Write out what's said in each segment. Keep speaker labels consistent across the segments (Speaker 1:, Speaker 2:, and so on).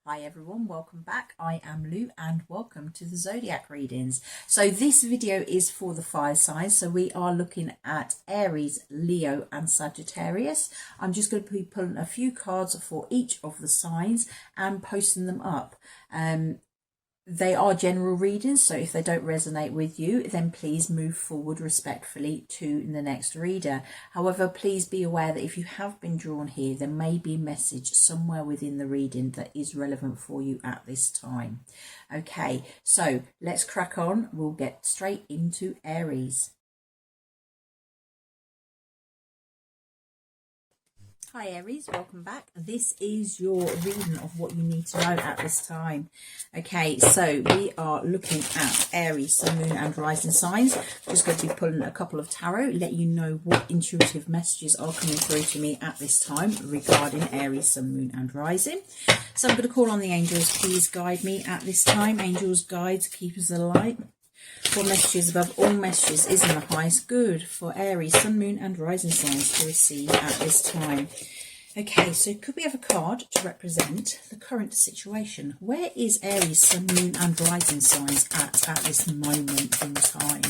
Speaker 1: Hi everyone, welcome back. I am Lou and welcome to the Zodiac readings. So this video is for the fire signs. So we are looking at Aries, Leo and Sagittarius. I'm just going to be pulling a few cards for each of the signs and posting them up. They are general readings, so if they don't resonate with you, then please move forward respectfully to the next reader. However, please be aware that if you have been drawn here, there may be a message somewhere within the reading that is relevant for you at this time. Okay, so let's crack on. We'll get straight into Aries. Hi Aries, welcome back. This is your reading of what you need to know at this time. Okay, so we are looking at Aries, Sun, Moon and Rising signs. Just going to be pulling a couple of tarot, let you know what intuitive messages are coming through to me at this time regarding Aries, Sun, Moon and Rising. So I'm going to call on the angels. Please guide me at this time. Angels, guides, keepers of the light. What messages above all messages is in the highest good for Aries, Sun, Moon and Rising signs to receive at this time? Okay, so could we have a card to represent the current situation? Where is Aries, Sun, Moon and Rising signs at this moment in time?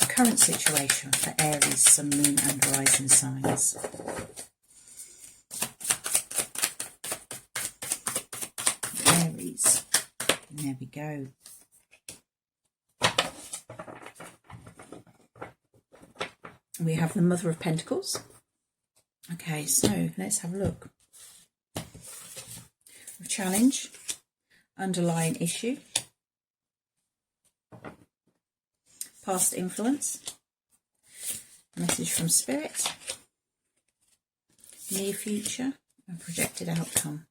Speaker 1: The current situation for Aries, Sun, Moon and Rising signs. There we go. We have the Mother of Pentacles. Okay, so let's have a look. Challenge, underlying issue, past influence, message from Spirit, near future, and projected outcome.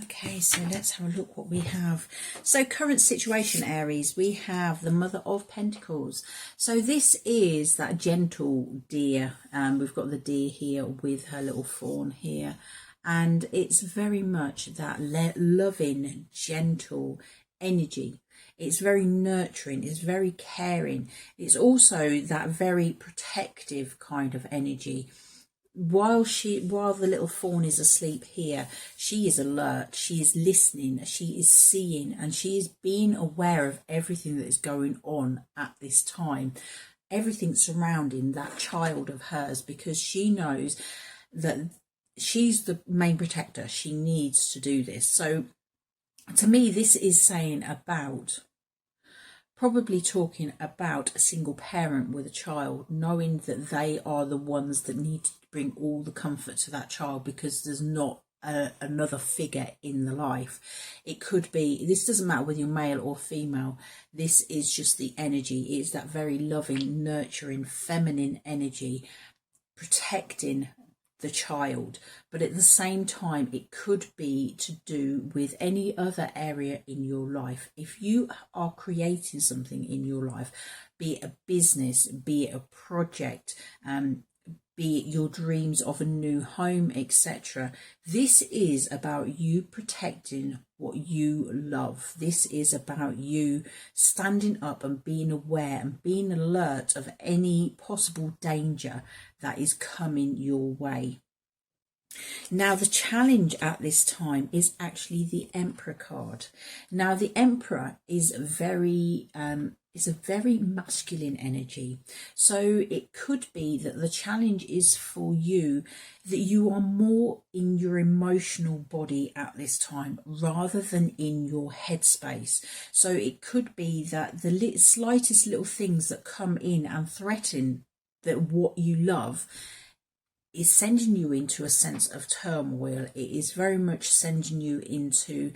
Speaker 1: Okay, so let's have a look what we have. So current situation, Aries, we have the Mother of Pentacles. So this is that gentle deer. We've got the deer here with her little fawn here. And it's very much that loving, gentle energy. It's very nurturing. It's very caring. It's also that very protective kind of energy. While the little fawn is asleep here, she is alert, she is listening, she is seeing, and she is being aware of everything that is going on at this time, everything surrounding that child of hers, because she knows that she's the main protector. She needs to do this. So to me, this is saying about, probably talking about a single parent with a child, knowing that they are the ones that need to bring all the comfort to that child because there's not another figure in the life. It could be, this doesn't matter whether you're male or female, this is just the energy. It's that very loving, nurturing, feminine energy protecting the child. But at the same time, it could be to do with any other area in your life. If you are creating something in your life, be it a business, be it a project, be it your dreams of a new home, etc. This is about you protecting what you love. This is about you standing up and being aware and being alert of any possible danger that is coming your way. Now, the challenge at this time is actually the Emperor card. Now, the Emperor is a very masculine energy. So it could be that the challenge is for you that you are more in your emotional body at this time rather than in your headspace. So it could be that the slightest little things that come in and threaten that what you love is sending you into a sense of turmoil. It is very much sending you into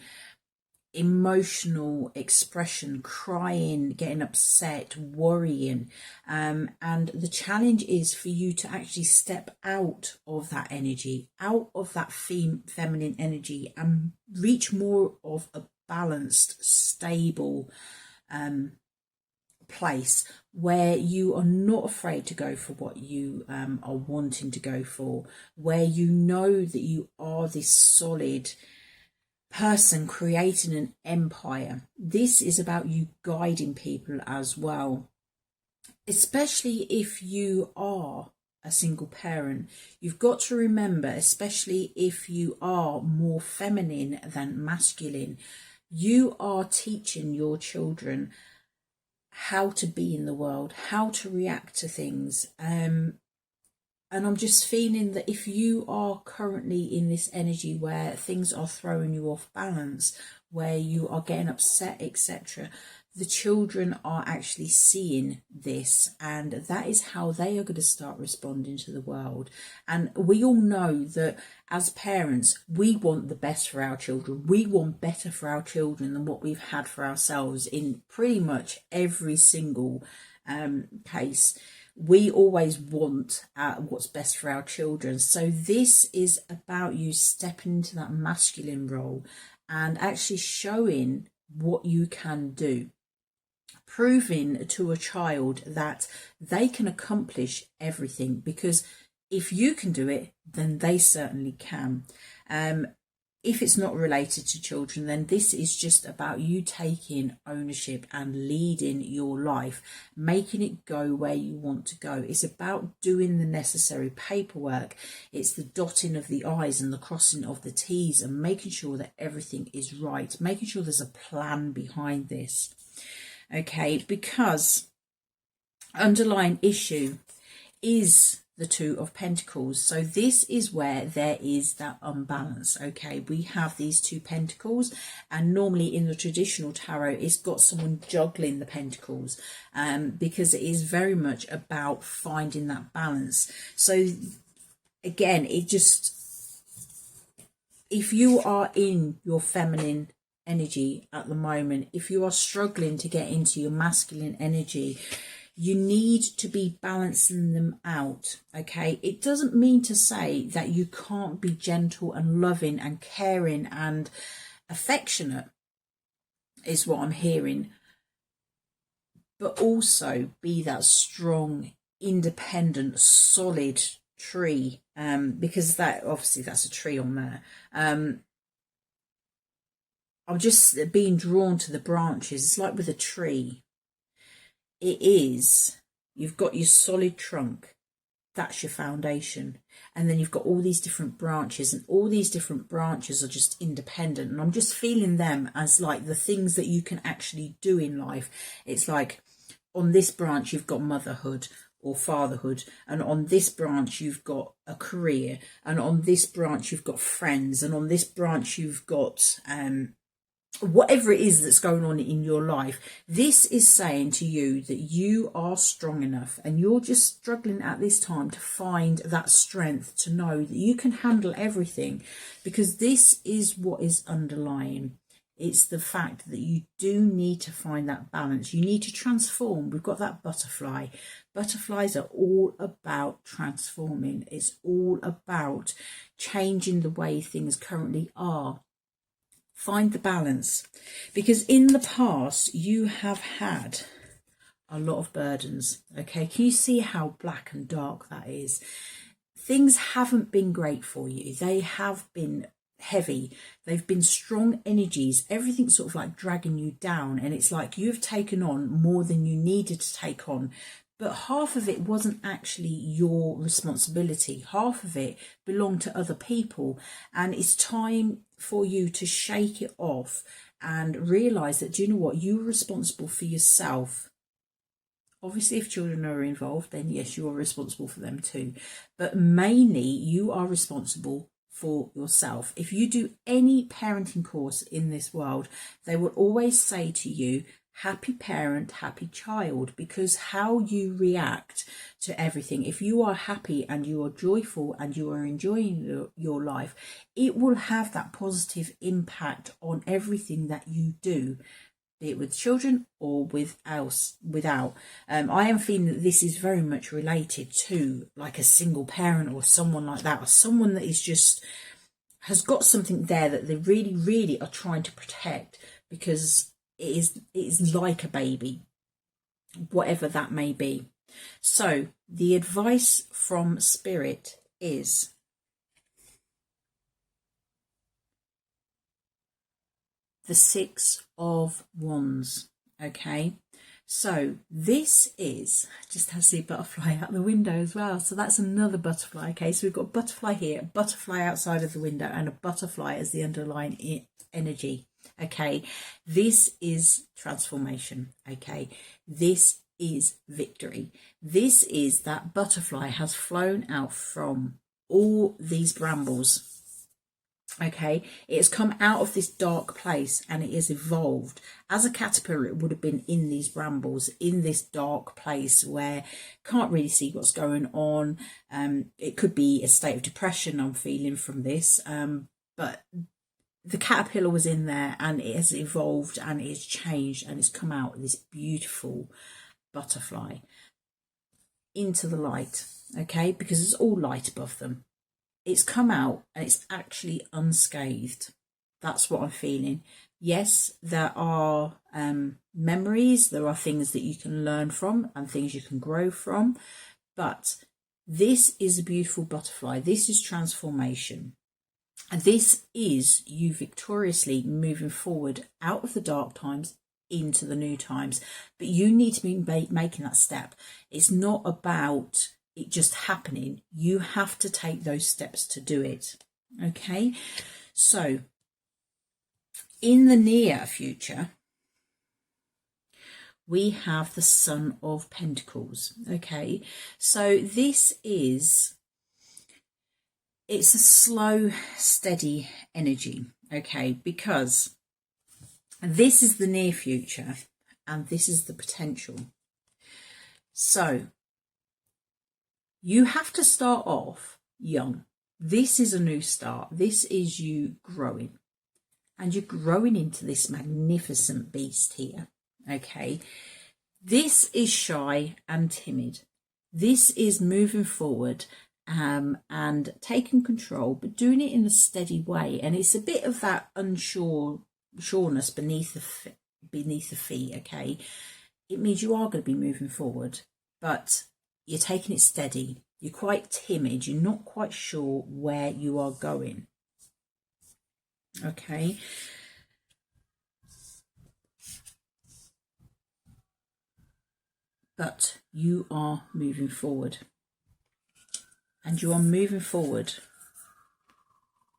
Speaker 1: emotional expression, crying, getting upset, worrying. And the challenge is for you to actually step out of that energy, out of that feminine energy, and reach more of a balanced, stable place where you are not afraid to go for what you are wanting to go for, where you know that you are this solid person creating an empire. This is about you guiding people as well. especially if you are a single parent, you've got to remember, especially if you are more feminine than masculine, you are teaching your children how to be in the world, how to react to things. And I'm just feeling that if you are currently in this energy where things are throwing you off balance, where you are getting upset, etc., the children are actually seeing this, and that is how they are going to start responding to the world. And we all know that as parents, we want the best for our children. We want better for our children than what we've had for ourselves in pretty much every single case. We always want what's best for our children. So this is about you stepping into that masculine role and actually showing what you can do, proving to a child that they can accomplish everything, because if you can do it, then they certainly can. If it's not related to children, then this is just about you taking ownership and leading your life, making it go where you want to go. It's about doing the necessary paperwork. It's the dotting of the I's and the crossing of the T's and making sure that everything is right, making sure there's a plan behind this. Okay, because underlying issue is the Two of Pentacles. So this is where there is that unbalance. Okay, we have these two pentacles, and normally in the traditional tarot it's got someone juggling the pentacles, because it is very much about finding that balance. So again, it just, if you are in your feminine energy at the moment, if you are struggling to get into your masculine energy, you need to be balancing them out. Okay, it doesn't mean to say that you can't be gentle and loving and caring and affectionate, is what I'm hearing, but also be that strong, independent, solid tree, because that, obviously that's a tree on there. I'm just being drawn to the branches. It's like with a tree, it is, you've got your solid trunk, that's your foundation, and then you've got all these different branches, and all these different branches are just independent, and I'm just feeling them as like the things that you can actually do in life. It's like on this branch you've got motherhood or fatherhood, and on this branch you've got a career, and on this branch you've got friends, and on this branch you've got whatever it is that's going on in your life. This is saying to you that you are strong enough, and you're just struggling at this time to find that strength to know that you can handle everything, because this is what is underlying. It's the fact that you do need to find that balance. You need to transform. We've got that butterfly. Butterflies are all about transforming. It's all about changing the way things currently are. Find the balance, because in the past you have had a lot of burdens. Okay, can you see how black and dark that is? Things haven't been great for you. They have been heavy. They've been strong energies. Everything's sort of like dragging you down, and it's like you've taken on more than you needed to take on. But half of it wasn't actually your responsibility. Half of it belonged to other people. And it's time for you to shake it off and realise that, do you know what? You're responsible for yourself. Obviously, if children are involved, then yes, you are responsible for them too. But mainly, you are responsible for yourself. If you do any parenting course in this world, they will always say to you, happy parent, happy child, because how you react to everything, if you are happy and you are joyful and you are enjoying your life, it will have that positive impact on everything that you do, be it with children or without. I am feeling that this is very much related to like a single parent or someone like that, or someone that is just has got something there that they really, really are trying to protect, because it is like a baby, whatever that may be. So the advice from Spirit is the Six of Wands. Okay, So this is, just has the butterfly out the window as well. So that's another butterfly. Okay, so we've got a butterfly here, a butterfly outside of the window, and a butterfly as the underlying energy. Okay, this is transformation. Okay, this is victory. This is that butterfly has flown out from all these brambles. Okay, it has come out of this dark place and it has evolved. As a caterpillar, it would have been in these brambles, in this dark place where can't really see what's going on. It could be a state of depression I'm feeling from this, but the caterpillar was in there and it has evolved and it's changed and it's come out this beautiful butterfly into the light. Okay, because it's all light above them. It's come out and it's actually unscathed. That's what I'm feeling. Yes, there are memories, there are things that you can learn from and things you can grow from, but this is a beautiful butterfly. This is transformation. And this is you victoriously moving forward out of the dark times into the new times. But you need to be making that step. It's not about it just happening. You have to take those steps to do it. Okay, so in the near future, we have the Son of Pentacles. Okay, so this is, it's a slow, steady energy. Okay, because this is the near future and this is the potential. So you have to start off young. This is a new start. This is you growing. And you're growing into this magnificent beast here. Okay. This is shy and timid. This is moving forward and taking control, but doing it in a steady way. And it's a bit of that sureness beneath the feet. Okay. It means you are going to be moving forward, but you're taking it steady. You're quite timid. You're not quite sure where you are going. Okay. But you are moving forward. And you are moving forward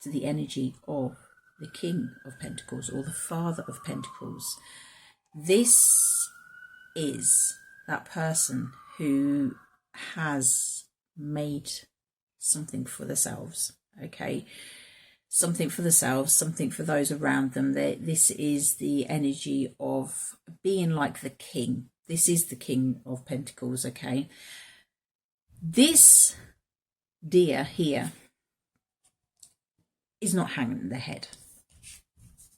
Speaker 1: to the energy of the King of Pentacles or the Father of Pentacles. This is that person who has made something for themselves. Okay, something for themselves, something for those around them. This is the energy of being like the king. This is the King of Pentacles. Okay, this deer here is not hanging their head.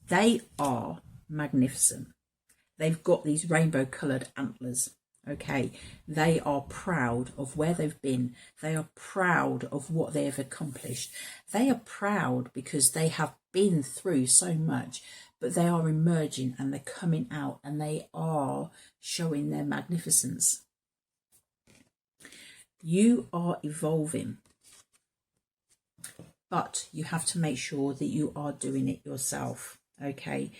Speaker 1: They are magnificent. They've got these rainbow coloured antlers. Okay, they are proud of where they've been. They are proud of what they have accomplished. They are proud because they have been through so much, but they are emerging and they're coming out and they are showing their magnificence. You are evolving, but you have to make sure that you are doing it yourself. Okay.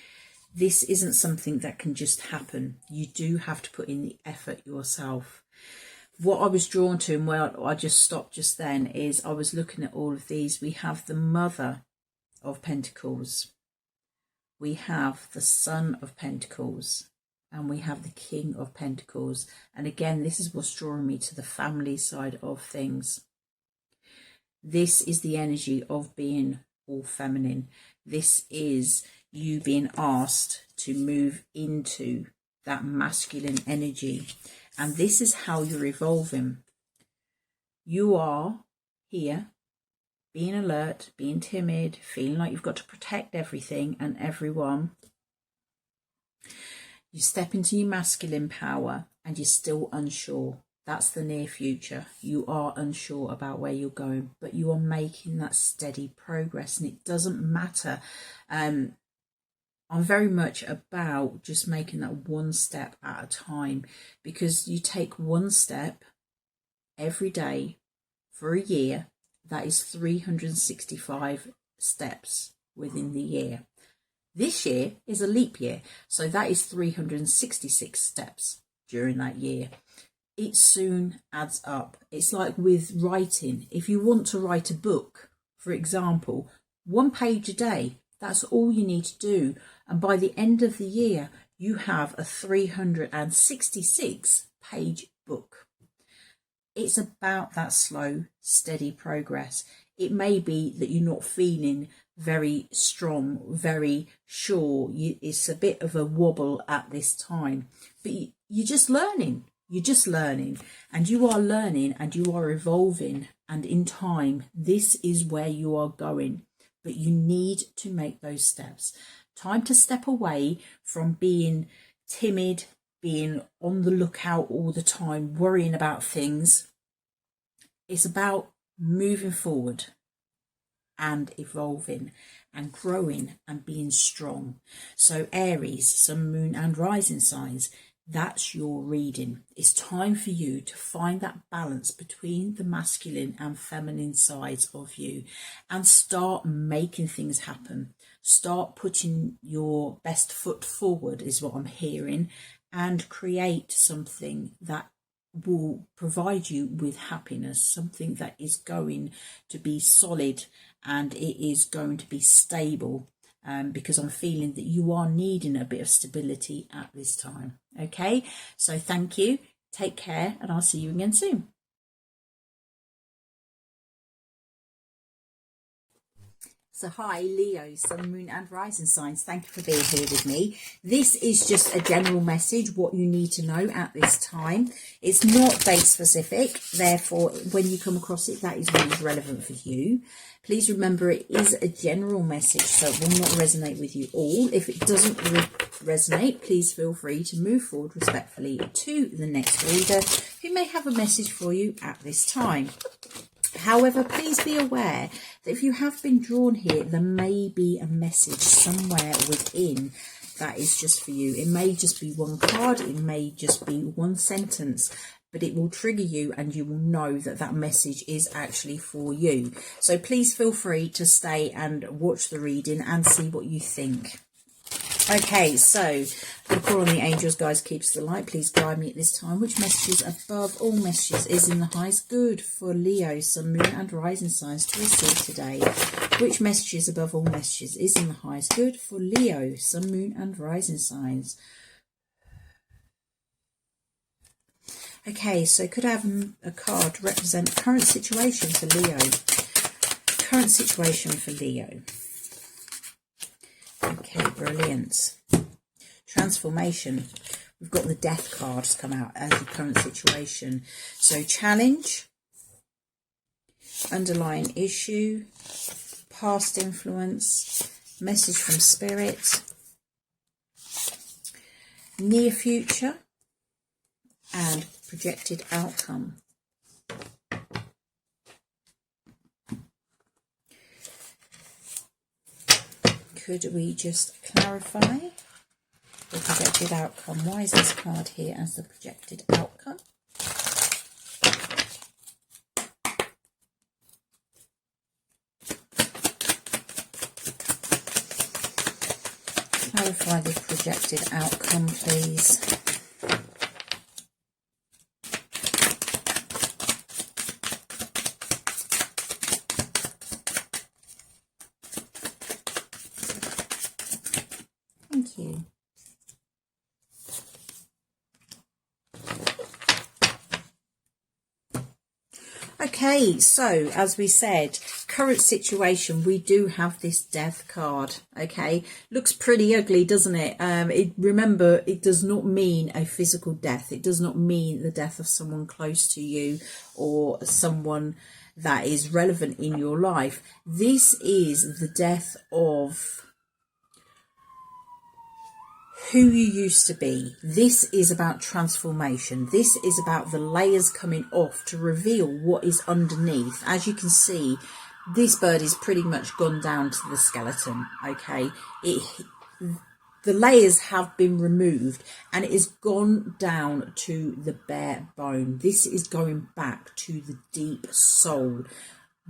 Speaker 1: This isn't something that can just happen. You do have to put in the effort yourself. What I was drawn to and where I just stopped just then is I was looking at all of these. We have the Mother of Pentacles. We have the Son of Pentacles. And we have the King of Pentacles. And again, this is what's drawing me to the family side of things. This is the energy of being all feminine. This is you being asked to move into that masculine energy. And this is how you're evolving. You are here being alert, being timid, feeling like you've got to protect everything and everyone. You step into your masculine power and you're still unsure. That's the near future. You are unsure about where you're going, but you are making that steady progress, and it doesn't matter. I'm very much about just making that one step at a time, because you take one step every day for a year. That is 365 steps within the year. This year is a leap year, so that is 366 steps. during that year. It soon adds up. It's like with writing. If you want to write a book, for example, 1 page a day, that's all you need to do. And by the end of the year, you have a 366 page book. It's about that slow, steady progress. It may be that you're not feeling very strong, very sure. It's a bit of a wobble at this time, but you're just learning. You're just learning, and you are learning and you are evolving. And in time, this is where you are going. But you need to make those steps. Time to step away from being timid, being on the lookout all the time, worrying about things. It's about moving forward and evolving and growing and being strong. So Aries, Sun, Moon and Rising signs, that's your reading. It's time for you to find that balance between the masculine and feminine sides of you and start making things happen. Start putting your best foot forward is what I'm hearing, and create something that will provide you with happiness, something that is going to be solid and it is going to be stable. Because I'm feeling that you are needing a bit of stability at this time. Okay, so thank you, take care, and I'll see you again soon. So hi Leo, Sun, Moon and Rising signs, thank you for being here with me. This is just a general message, what you need to know at this time. It's not date specific, therefore when you come across it, that is what is relevant for you. Please remember it is a general message, so it will not resonate with you all. If it doesn't resonate, please feel free to move forward respectfully to the next reader who may have a message for you at this time. However, please be aware that if you have been drawn here, there may be a message somewhere within that is just for you. It may just be one card, it may just be one sentence, but it will trigger you and you will know that that message is actually for you. So please feel free to stay and watch the reading and see what you think. Okay, so I'm going to call on the angels, guys, keep us the light. Please guide me at this time. Which messages above all messages is in the highest good for Leo, Sun, Moon and Rising signs to receive today? Which messages above all messages is in the highest good for Leo, Sun, Moon and Rising signs? Okay, so could I have a card represent current situation for Leo? Current situation for Leo. Okay, brilliant. Transformation. We've got the Death cards come out as the current situation. So challenge, underlying issue, past influence, message from spirit, near future, and projected outcome. Could we just clarify the projected outcome? Why is this card here as the projected outcome? Clarify the projected outcome, please. Thank you. Okay, so as we said, current situation, we do have this Death card. Okay, looks pretty ugly, doesn't it? Remember, it does not mean a physical death. It does not mean the death of someone close to you or someone that is relevant in your life. This is the death of who you used to be. This is about transformation. This is about the layers coming off to reveal what is underneath. As you can see, this bird is pretty much gone down to the skeleton. Okay, the layers have been removed and it has gone down to the bare bone. This is going back to the deep soul.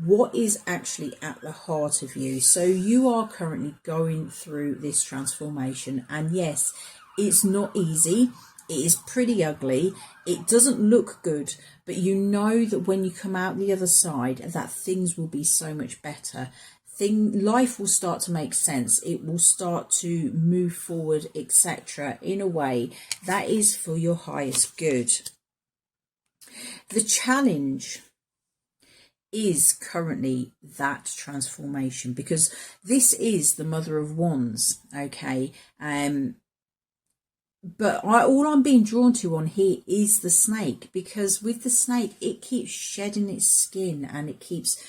Speaker 1: What is actually at the heart of you? So you are currently going through this transformation, and yes, it's not easy. It is pretty ugly. It doesn't look good, but you know that when you come out the other side, that things will be so much better. Life will start to make sense. It will start to move forward, etc., in a way that is for your highest good. The challenge is currently that transformation, because this is the Mother of Wands, okay? But all I'm being drawn to on here is the snake, because with the snake, it keeps shedding its skin and it keeps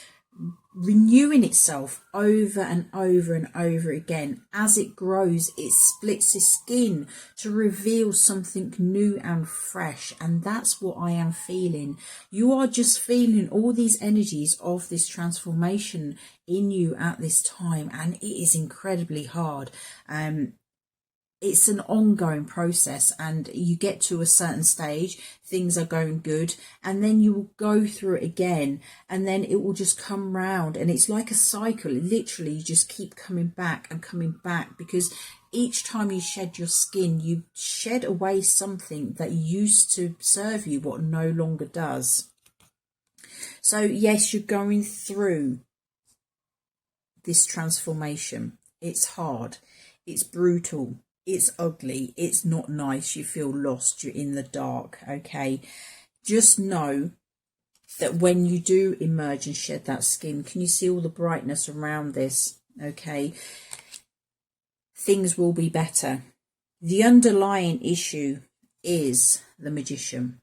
Speaker 1: renewing itself over and over and over again. As it grows, it splits its skin to reveal something new and fresh, and that's what I am feeling. You are just feeling all these energies of this transformation in you at this time, and it is incredibly hard. It's an ongoing process, and you get to a certain stage, things are going good, and then you will go through it again, and then it will just come round, and it's like a cycle. Literally, you just keep coming back and coming back, because each time you shed your skin, you shed away something that used to serve you, what no longer does. So yes, you're going through this transformation. It's hard, it's brutal, it's ugly, it's not nice, you feel lost, you're in the dark, okay? Just know that when you do emerge and shed that skin, can you see all the brightness around this, okay? Things will be better. The underlying issue is the Magician.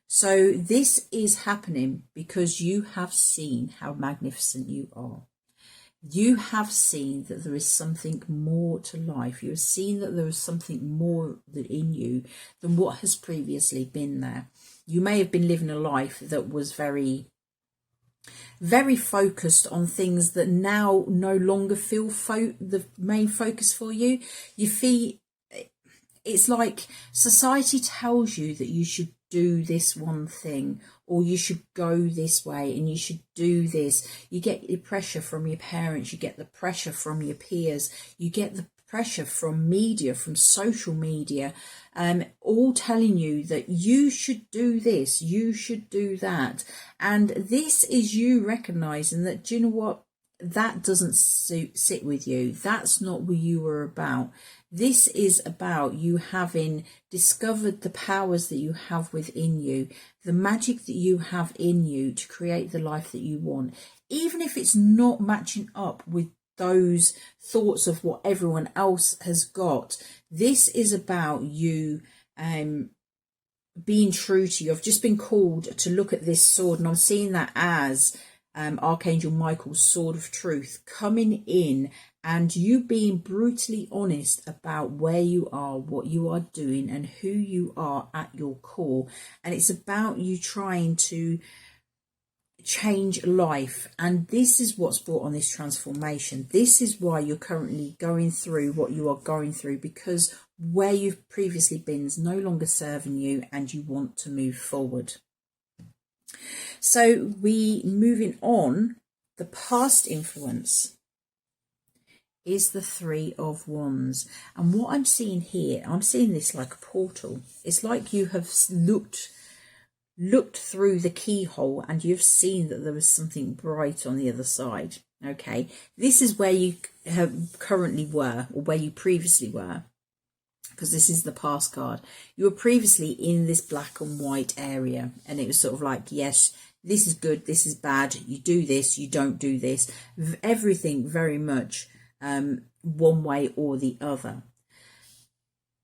Speaker 1: So this is happening because you have seen how magnificent you are. You have seen that there is something more to life. You have seen that there is something more in you than what has previously been there. You may have been living a life that was very, very focused on things that now no longer feel the main focus for you. You feel it's like society tells you that you should do this one thing, or you should go this way, and you should do this. You get the pressure from your parents, you get the pressure from your peers, you get the pressure from media, from social media, all telling you that you should do this, you should do that. And this is you recognizing that, do you know what? That doesn't sit with you. That's not what you were about. This is about you having discovered the powers that you have within you, the magic that you have in you to create the life that you want, even if it's not matching up with those thoughts of what everyone else has got. This is about you being true to you. I've just been called to look at this sword, and I'm seeing that as Archangel Michael's sword of truth coming in, and you being brutally honest about where you are, what you are doing, and who you are at your core. And it's about you trying to change life, and this is what's brought on this transformation. This is why you're currently going through what you are going through, because where you've previously been is no longer serving you, and you want to move forward. So moving on, the past influence is the Three of Wands. And what I'm seeing here, I'm seeing this like a portal. It's like you have looked through the keyhole, and you've seen that there is something bright on the other side. Okay, this is where you currently were, or where you previously were, because this is the past card. You were previously in this black and white area, and it was sort of like, yes, this is good, this is bad, you do this, you don't do this, everything very much one way or the other.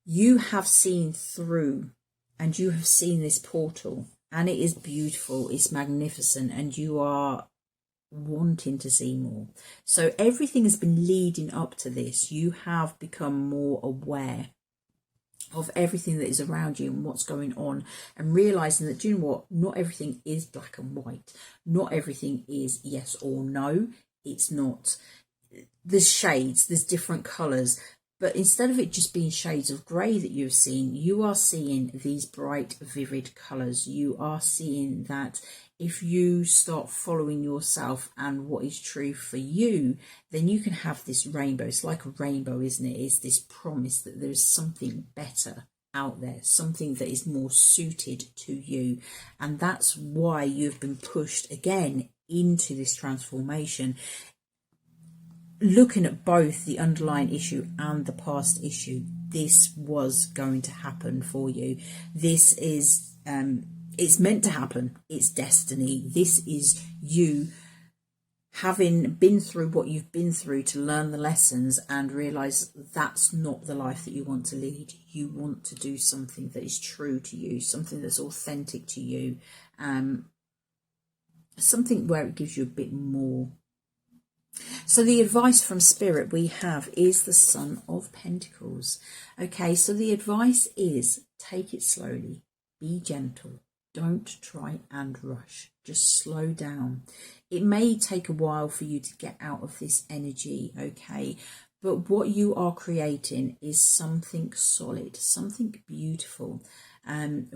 Speaker 1: You have seen through, and you have seen this portal, and it is beautiful, it's magnificent, and you are wanting to see more. So everything has been leading up to this. You have become more aware of everything that is around you and what's going on, and realizing that, do you know what, not everything is black and white, not everything is yes or no. It's not. There's shades, there's different colors, but instead of it just being shades of grey that you've seen, you are seeing these bright, vivid colors. You are seeing that if you start following yourself and what is true for you, then you can have this rainbow. It's like a rainbow, isn't it? It's this promise that there is something better out there, something that is more suited to you. And that's why you've been pushed again into this transformation, looking at both the underlying issue and the past issue. This was going to happen for you. This is it's meant to happen. It's destiny. This is you having been through what you've been through to learn the lessons and realize that's not the life that you want to lead. You want to do something that is true to you, something that's authentic to you, something where it gives you a bit more. So the advice from Spirit we have is the Son of Pentacles. Okay, so the advice is take it slowly, be gentle, don't try and rush, just slow down. It may take a while for you to get out of this energy, okay, but what you are creating is something solid, something beautiful.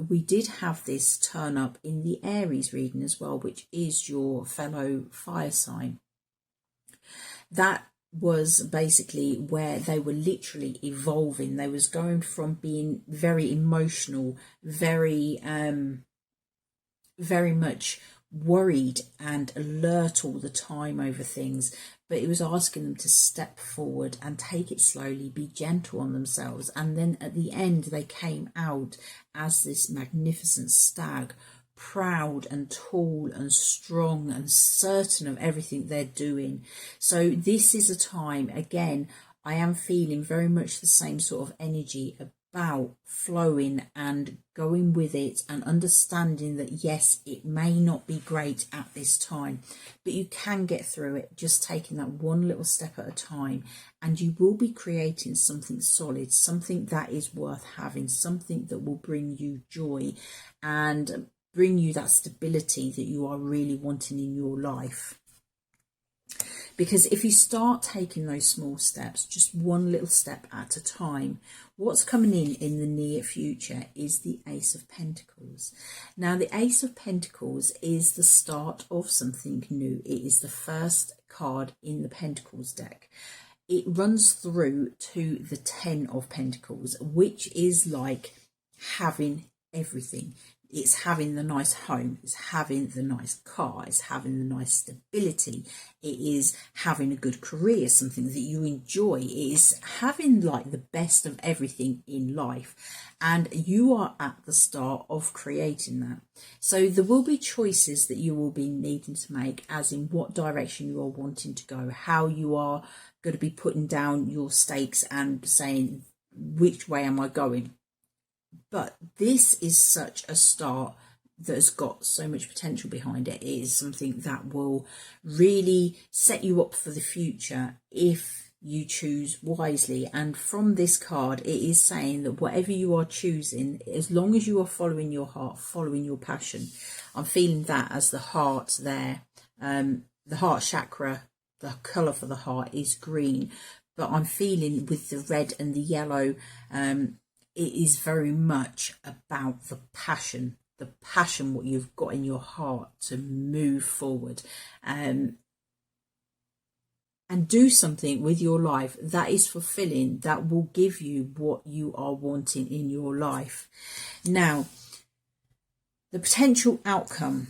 Speaker 1: We did have this turn up in the Aries reading as well, which is your fellow fire sign. That was basically where they were literally evolving. They was going from being very emotional, very much worried and alert all the time over things, but it was asking them to step forward and take it slowly, be gentle on themselves. And then at the end they came out as this magnificent stag, proud and tall and strong and certain of everything they're doing. So this is a time, again, I am feeling very much the same sort of energy about flowing and going with it and understanding that yes, it may not be great at this time, but you can get through it, just taking that one little step at a time, and you will be creating something solid, something that is worth having, something that will bring you joy and bring you that stability that you are really wanting in your life. Because if you start taking those small steps, just one little step at a time, what's coming in the near future is the Ace of Pentacles. Now, the Ace of Pentacles is the start of something new. It is the first card in the Pentacles deck. It runs through to the 10 of Pentacles, which is like having everything. It's having the nice home, it's having the nice car, it's having the nice stability, it is having a good career, something that you enjoy, it is having like the best of everything in life. And you are at the start of creating that. So there will be choices that you will be needing to make, as in what direction you are wanting to go, how you are going to be putting down your stakes and saying, which way am I going? But this is such a start that has got so much potential behind it. It is something that will really set you up for the future if you choose wisely. And from this card, it is saying that whatever you are choosing, as long as you are following your heart, following your passion, I'm feeling that as the heart there, the heart chakra, the colour for the heart is green, but I'm feeling with the red and the yellow, it is very much about the passion, what you've got in your heart to move forward and do something with your life that is fulfilling, that will give you what you are wanting in your life. Now, the potential outcome,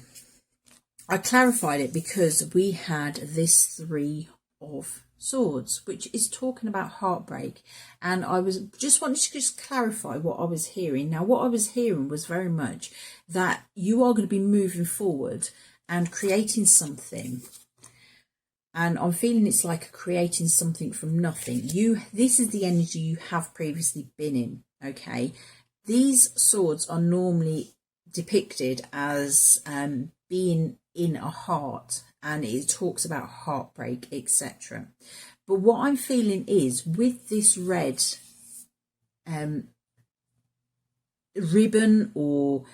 Speaker 1: I clarified it because we had this 3 of Swords, which is talking about heartbreak, and I was just wanted to just clarify what I was hearing. Now, what I was hearing was very much that you are going to be moving forward and creating something, and I'm feeling it's like creating something from nothing. This is the energy you have previously been in. Okay, these swords are normally depicted as being in a heart, and it talks about heartbreak, etc. But what I'm feeling is with this red ribbon or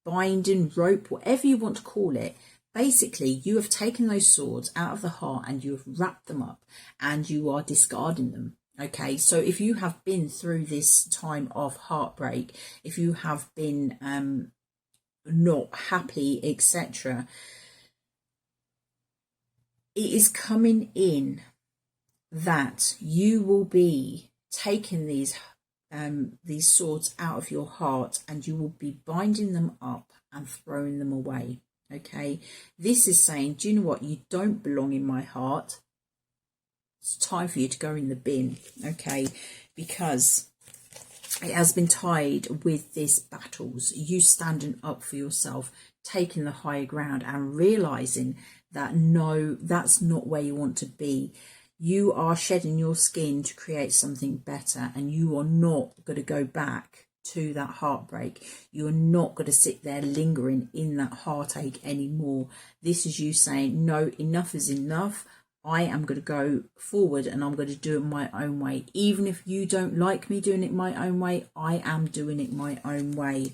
Speaker 1: binding rope, whatever you want to call it, basically you have taken those swords out of the heart and you have wrapped them up and you are discarding them. Okay, so if you have been through this time of heartbreak, if you have been not happy, etc., it is coming in that you will be taking these these swords out of your heart, and you will be binding them up and throwing them away. Okay, this is saying, do you know what? You don't belong in my heart. It's time for you to go in the bin. Okay, because it has been tied with this battles, you standing up for yourself, taking the higher ground and realizing that no, that's not where you want to be. You are shedding your skin to create something better, and you are not going to go back to that heartbreak. You're not going to sit there lingering in that heartache anymore. This is you saying, no, enough is enough. I am going to go forward and I'm going to do it my own way. Even if you don't like me doing it my own way, I am doing it my own way.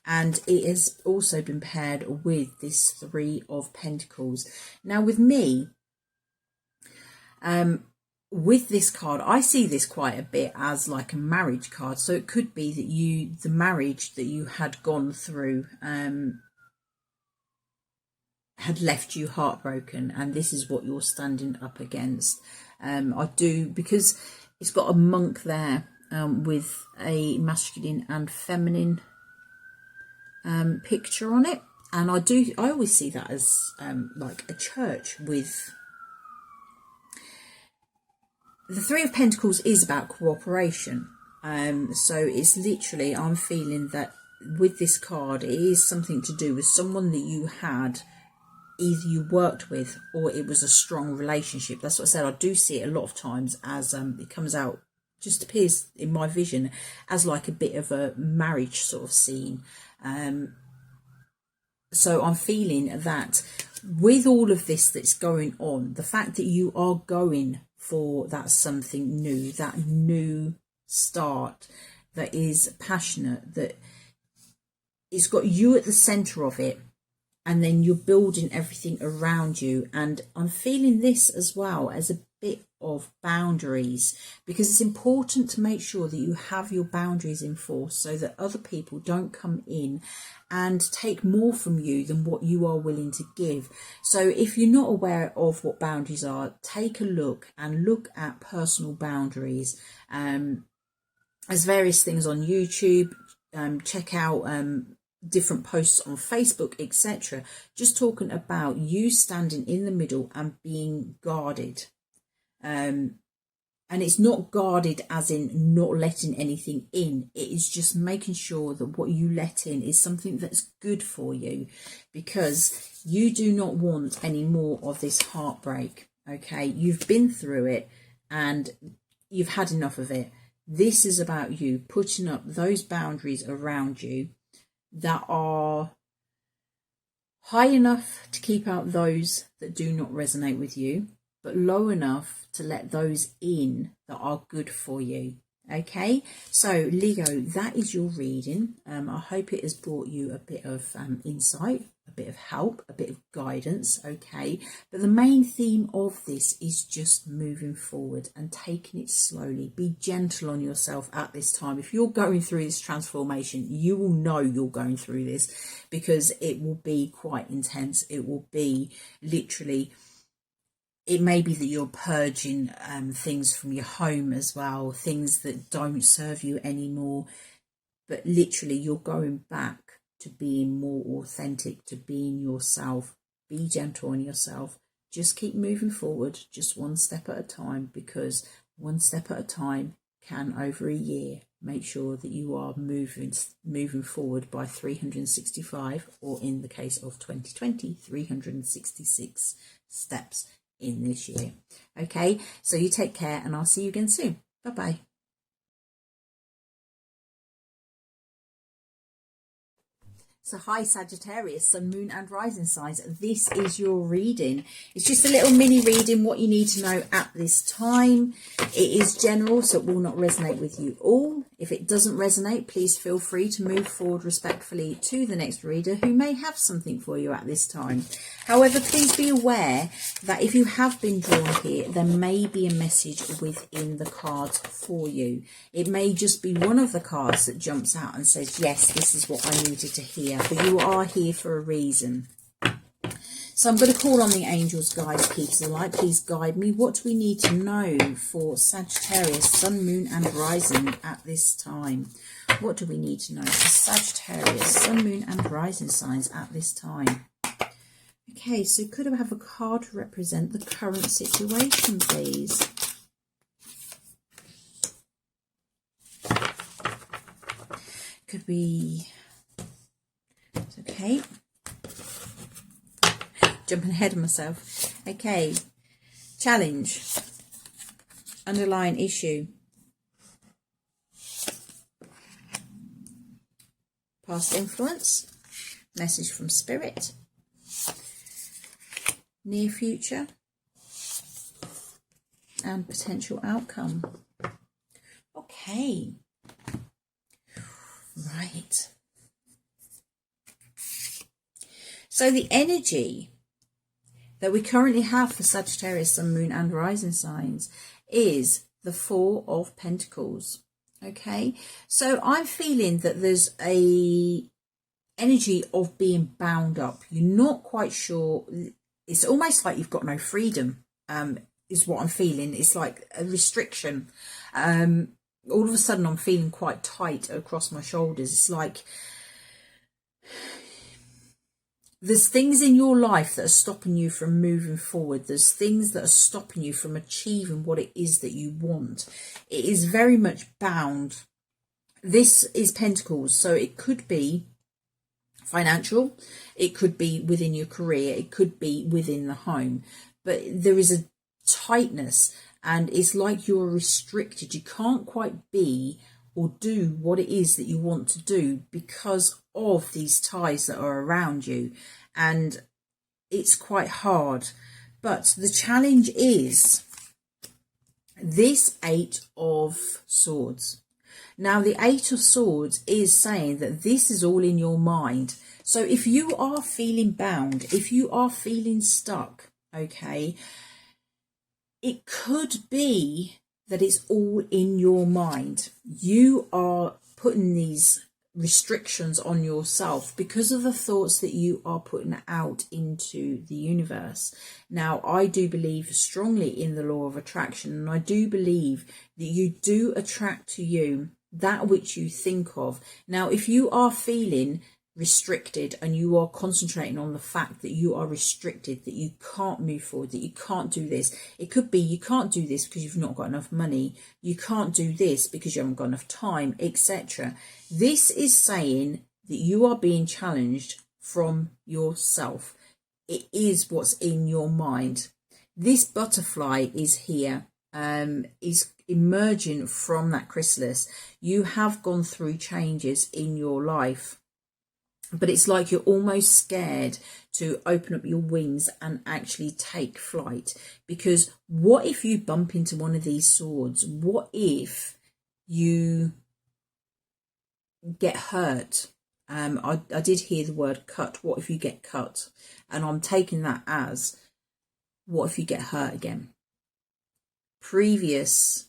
Speaker 1: And it has also been paired with this Three of Pentacles. Now with me, with this card, I see this quite a bit as like a marriage card. So it could be that the marriage that you had gone through had left you heartbroken, and this is what you're standing up against. I do, because it's got a monk there with a masculine and feminine picture on it, and I always see that as like a church with the Three of Pentacles is about cooperation. So it's literally, I'm feeling that with this card, it is something to do with someone that you had, either you worked with or it was a strong relationship. That's what I said. I do see it a lot of times as it comes out, just appears in my vision as like a bit of a marriage sort of scene. So I'm feeling that with all of this that's going on, the fact that you are going for that something new, that new start, that is passionate, that it's got you at the center of it, and then you're building everything around you. And I'm feeling this as well as a bit of boundaries, because it's important to make sure that you have your boundaries in force so that other people don't come in and take more from you than what you are willing to give. So if you're not aware of what boundaries are, take a look and look at personal boundaries. There's various things on YouTube. Check out different posts on Facebook, etc. Just talking about you standing in the middle and being guarded. And it's not guarded as in not letting anything in. It is just making sure that what you let in is something that's good for you, because you do not want any more of this heartbreak. Okay, you've been through it and you've had enough of it. This is about you putting up those boundaries around you that are high enough to keep out those that do not resonate with you, but low enough to let those in that are good for you. Okay, so Leo, that is your reading. I hope it has brought you a bit of insight, a bit of help, a bit of guidance. Okay, but the main theme of this is just moving forward and taking it slowly. Be gentle on yourself at this time. If you're going through this transformation, you will know you're going through this, because it will be quite intense. It will be literally, it may be that you're purging things from your home as well, things that don't serve you anymore. But literally, you're going back to being more authentic, to being yourself. Be gentle on yourself. Just keep moving forward, just one step at a time, because one step at a time can, over a year, make sure that you are moving forward by 365, or in the case of 2020, 366 steps in this year. Okay, so you take care, and I'll see you again soon. Bye bye. So hi Sagittarius, Sun, Moon and Rising signs. This is your reading. It's just a little mini reading, what you need to know at this time. It is general, so it will not resonate with you all. If it doesn't resonate, please feel free to move forward respectfully to the next reader who may have something for you at this time. However, please be aware that if you have been drawn here, there may be a message within the cards for you. It may just be one of the cards that jumps out and says, yes, this is what I needed to hear. But you are here for a reason. So I'm going to call on the angels, guides, keepers of light. Please guide me. What do we need to know for Sagittarius, Sun, Moon and Rising at this time? What do we need to know for Sagittarius, Sun, Moon and Rising signs at this time? Okay, so could I have a card to represent the current situation, please? Could be... Okay. Jumping ahead of myself. Okay. Challenge. Underlying issue. Past influence. Message from spirit. Near future. And potential outcome. Okay. Right. So the energy that we currently have for Sagittarius, Sun, Moon and Rising signs is the Four of Pentacles. Okay, so I'm feeling that there's a energy of being bound up. You're not quite sure. It's almost like you've got no freedom, is what I'm feeling. It's like a restriction. All of a sudden I'm feeling quite tight across my shoulders. It's like there's things in your life that are stopping you from moving forward. There's things that are stopping you from achieving what it is that you want. It is very much bound. This is Pentacles, so it could be financial, it could be within your career, it could be within the home, but there is a tightness and it's like you're restricted. You can't quite be or do what it is that you want to do because of these ties that are around you, and it's quite hard. But the challenge is this Eight of Swords. Now the Eight of Swords is saying that this is all in your mind. So if you are feeling bound, if you are feeling stuck, okay, it could be that it's all in your mind. You are putting these restrictions on yourself because of the thoughts that you are putting out into the universe. Now, I do believe strongly in the law of attraction, and I do believe that you do attract to you that which you think of. Now, if you are feeling restricted and you are concentrating on the fact that you are restricted, that you can't move forward, that you can't do this, it could be you can't do this because you've not got enough money, you can't do this because you haven't got enough time, etc. This is saying that you are being challenged from yourself. It is what's in your mind. This butterfly is here, is emerging from that chrysalis. You have gone through changes in your life, but it's like you're almost scared to open up your wings and actually take flight. Because what if you bump into one of these swords? What if you get hurt? I did hear the word cut. What if you get cut? And I'm taking that as, what if you get hurt again? Previously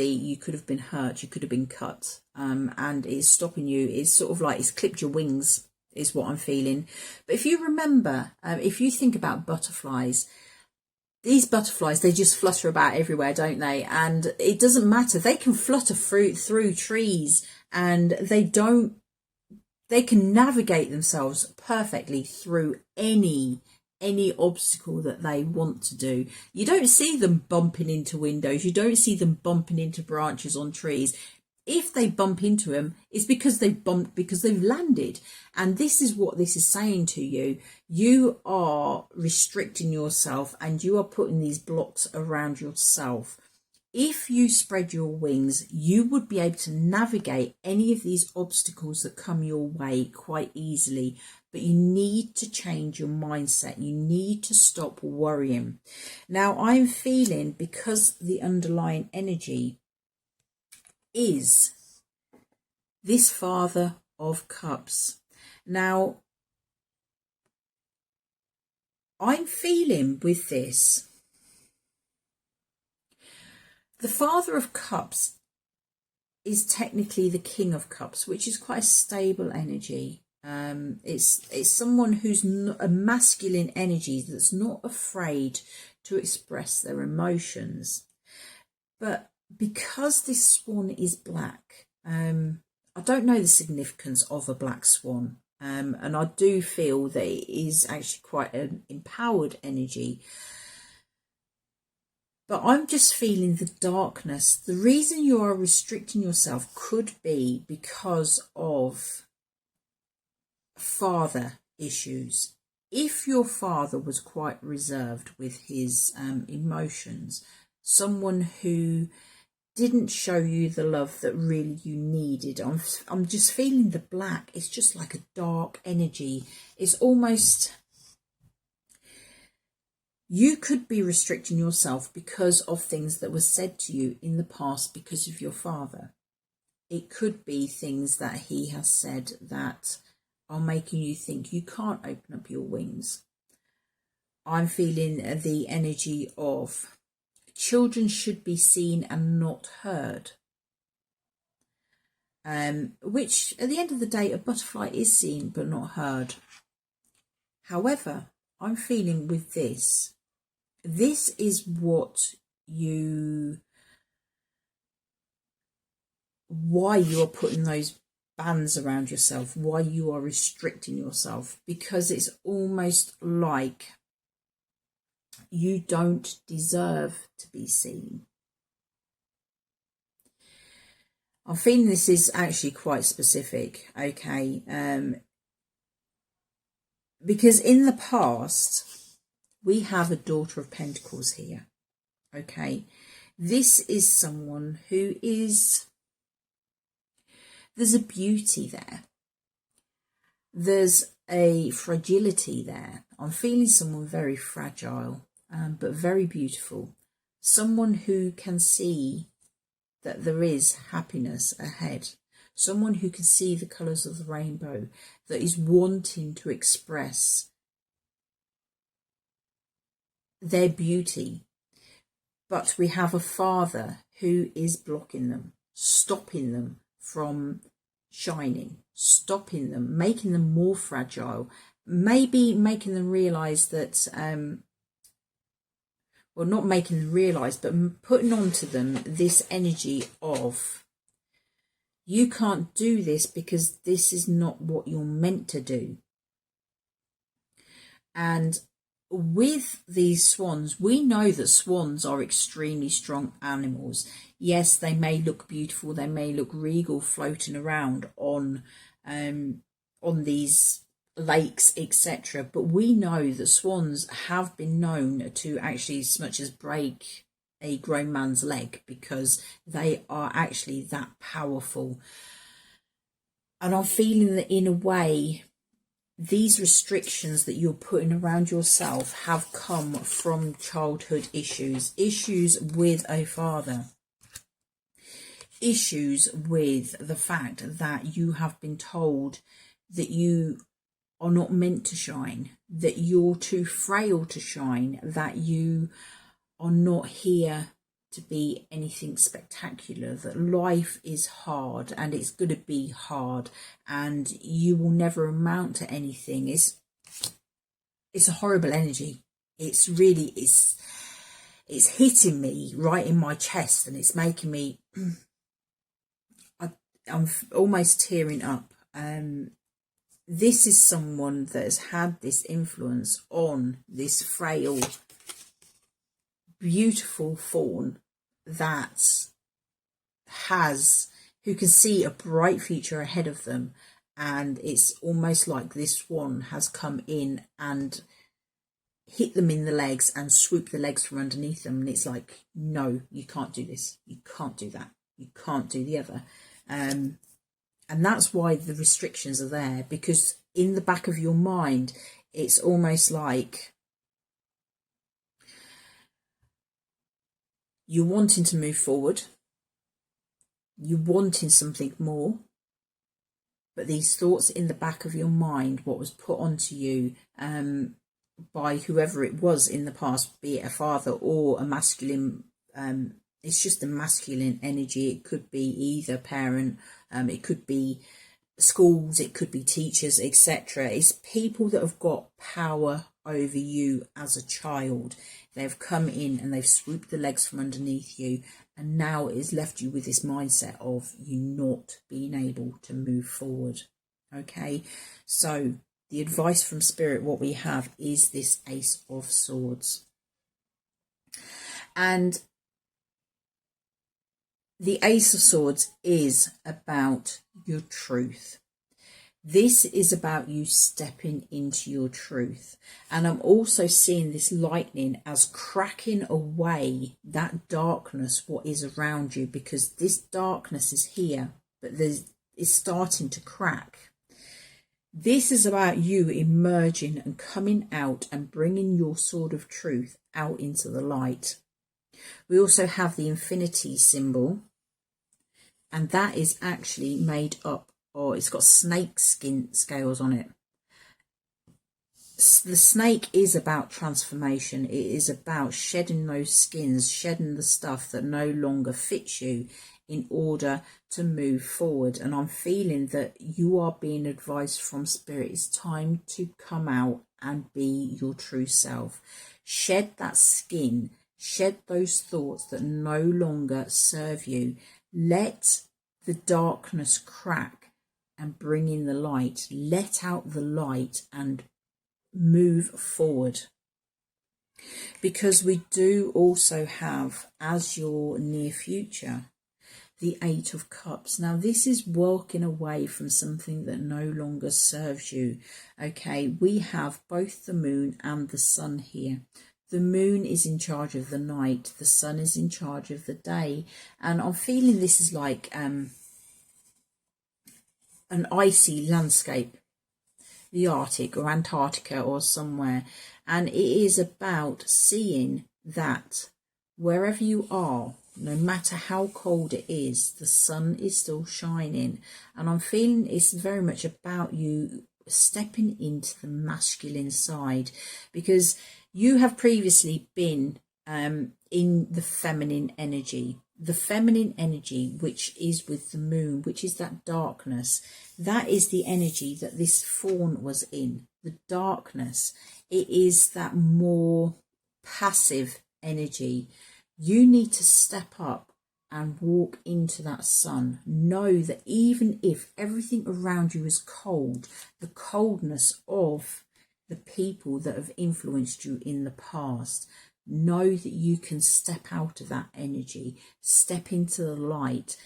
Speaker 1: you could have been hurt, you could have been cut, and it's stopping you. It's sort of like it's clipped your wings is what I'm feeling. But if you remember, if you think about butterflies, these butterflies, they just flutter about everywhere, don't they? And it doesn't matter, they can flutter through trees, and they can navigate themselves perfectly through any obstacle that they want to do. You don't see them bumping into windows, you don't see them bumping into branches on trees. If they bump into them, it's because they've bumped, because they've landed. And this is what this is saying to you. You are restricting yourself and you are putting these blocks around yourself. If you spread your wings, you would be able to navigate any of these obstacles that come your way quite easily. But you need to change your mindset. You need to stop worrying. Now, I'm feeling, because the underlying energy is this Father of Cups. Now, I'm feeling with this, the Father of Cups is technically the King of Cups, which is quite a stable energy. It's someone who's a masculine energy that's not afraid to express their emotions. But because this swan is black, I don't know the significance of a black swan. And I do feel that it is actually quite an empowered energy. But I'm just feeling the darkness. The reason you are restricting yourself could be because of father issues. If your father was quite reserved with his emotions, someone who didn't show you the love that really you needed. I'm just feeling the black. It's just like a dark energy. It's almost, you could be restricting yourself because of things that were said to you in the past because of your father. It could be things that he has said that are making you think you can't open up your wings. I'm feeling the energy of children should be seen and not heard. Which, at the end of the day, a butterfly is seen but not heard. However, I'm feeling with this is why you are putting those bands around yourself, why you are restricting yourself, because it's almost like you don't deserve to be seen. I'm feeling this is actually quite specific, okay? Because in the past, we have a Daughter of Pentacles here, okay? This is someone who is, there's a beauty there. There's a fragility there. I'm feeling someone very fragile, but very beautiful. Someone who can see that there is happiness ahead. Someone who can see the colours of the rainbow, that is wanting to express their beauty. But we have a father who is blocking them, stopping them from shining, stopping them, making them more fragile, maybe making them realise that, well, not making them realise, but putting onto them this energy of, you can't do this because this is not what you're meant to do. And with these swans, we know that swans are extremely strong animals. Yes, they may look beautiful, they may look regal floating around on these lakes, etc. But we know that swans have been known to actually as much as break a grown man's leg, because they are actually that powerful. And I'm feeling that in a way, these restrictions that you're putting around yourself have come from childhood issues with a father, issues with the fact that you have been told that you are not meant to shine, that you're too frail to shine, that you are not here to be anything spectacular, that life is hard and it's going to be hard and you will never amount to anything. It's a horrible energy. It's really, it's hitting me right in my chest, and it's making me, I'm almost tearing up. This is someone that has had this influence on this frail, beautiful fawn that who can see a bright future ahead of them, and it's almost like this swan has come in and hit them in the legs and swoop the legs from underneath them, and it's like, no, you can't do this, you can't do that, you can't do the other. And that's why the restrictions are there, because in the back of your mind, it's almost like you're wanting to move forward, you're wanting something more, but these thoughts in the back of your mind, what was put onto you by whoever it was in the past, be it a father or a masculine, it's just a masculine energy. It could be either parent, it could be schools, it could be teachers, etc. It's people that have got power over you as a child. They've come in and they've swooped the legs from underneath you, and now it has left you with this mindset of you not being able to move forward. Okay, so the advice from Spirit, what we have is this Ace of Swords. And the Ace of Swords is about your truth. This is about you stepping into your truth. And I'm also seeing this lightning as cracking away that darkness, what is around you, because this darkness is here, but it's starting to crack. This is about you emerging and coming out and bringing your sword of truth out into the light. We also have the infinity symbol, and that is actually made up, or it's got snake skin scales on it. The snake is about transformation. It is about shedding those skins, shedding the stuff that no longer fits you in order to move forward. And I'm feeling that you are being advised from Spirit. It's time to come out and be your true self. Shed that skin, shed those thoughts that no longer serve you. Let the darkness crack and bring in the light. Let out the light and move forward. Because we do also have, as your near future, the Eight of Cups. Now this is walking away from something that no longer serves you. Okay, we have both the moon and the sun here. The moon is in charge of the night, the sun is in charge of the day. And I'm feeling this is like an icy landscape, the Arctic or Antarctica or somewhere. And it is about seeing that wherever you are, no matter how cold it is, the sun is still shining. And I'm feeling it's very much about you stepping into the masculine side, because you have previously been in the feminine energy. The feminine energy, which is with the moon, which is that darkness, that is the energy that this fawn was in. The darkness, it is that more passive energy. You need to step up and walk into that sun. Know that even if everything around you is cold, the coldness of the people that have influenced you in the past, know that you can step out of that energy, step into the light,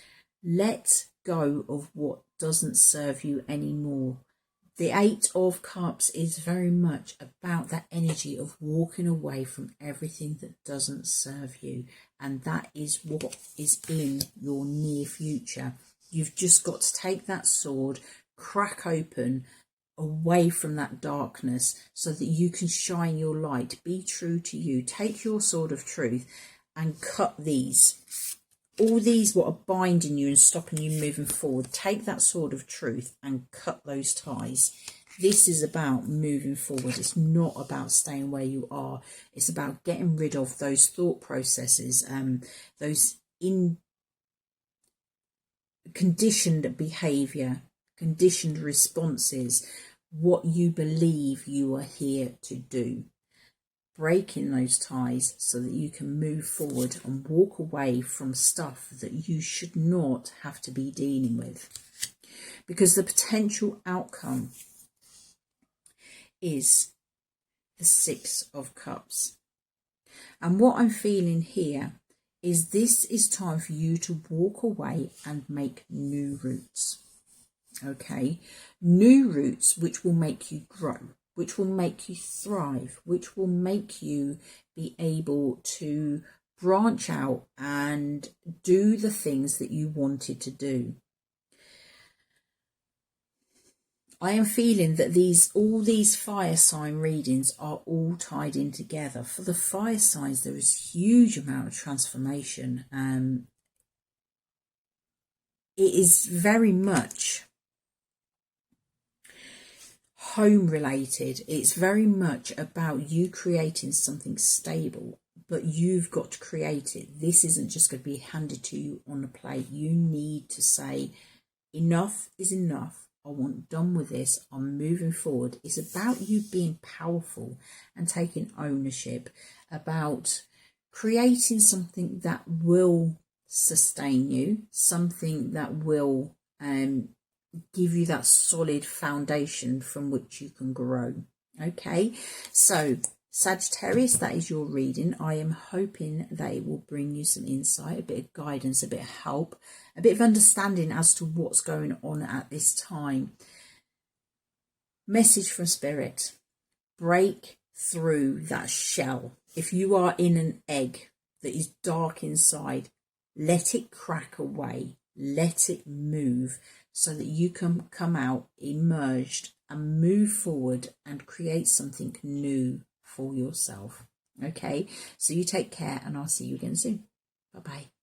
Speaker 1: let go of what doesn't serve you anymore. The Eight of Cups is very much about that energy of walking away from everything that doesn't serve you. And that is what is in your near future. You've just got to take that sword, crack open away from that darkness so that you can shine your light. Be true to you. Take your sword of truth and cut all these what are binding you and stopping you moving forward. Take that sword of truth and cut those ties. This is about moving forward. It's not about staying where you are. It's about getting rid of those thought processes, those conditioned behavior, conditioned responses, what you believe you are here to do. Breaking those ties so that you can move forward and walk away from stuff that you should not have to be dealing with. Because the potential outcome is the Six of Cups. And what I'm feeling here is this is time for you to walk away and make new roots. Okay, new roots which will make you grow, which will make you thrive, which will make you be able to branch out and do the things that you wanted to do. I am feeling that all these fire sign readings are all tied in together. For the fire signs, there is a huge amount of transformation. It is very much home related. It's very much about you creating something stable, but you've got to create it. This isn't just going to be handed to you on a plate. You need to say enough is enough. I want done with this. I'm moving forward. It's about you being powerful and taking ownership, about creating something that will sustain you, something that will give you that solid foundation from which you can grow. Okay, so Sagittarius, that is your reading. I am hoping that it will bring you some insight, a bit of guidance, a bit of help, a bit of understanding as to what's going on at this time. Message from Spirit: break through that shell. If you are in an egg that is dark inside, let it crack away, let it move, so that you can come out emerged and move forward and create something new for yourself. Okay, so you take care, and I'll see you again soon. Bye bye.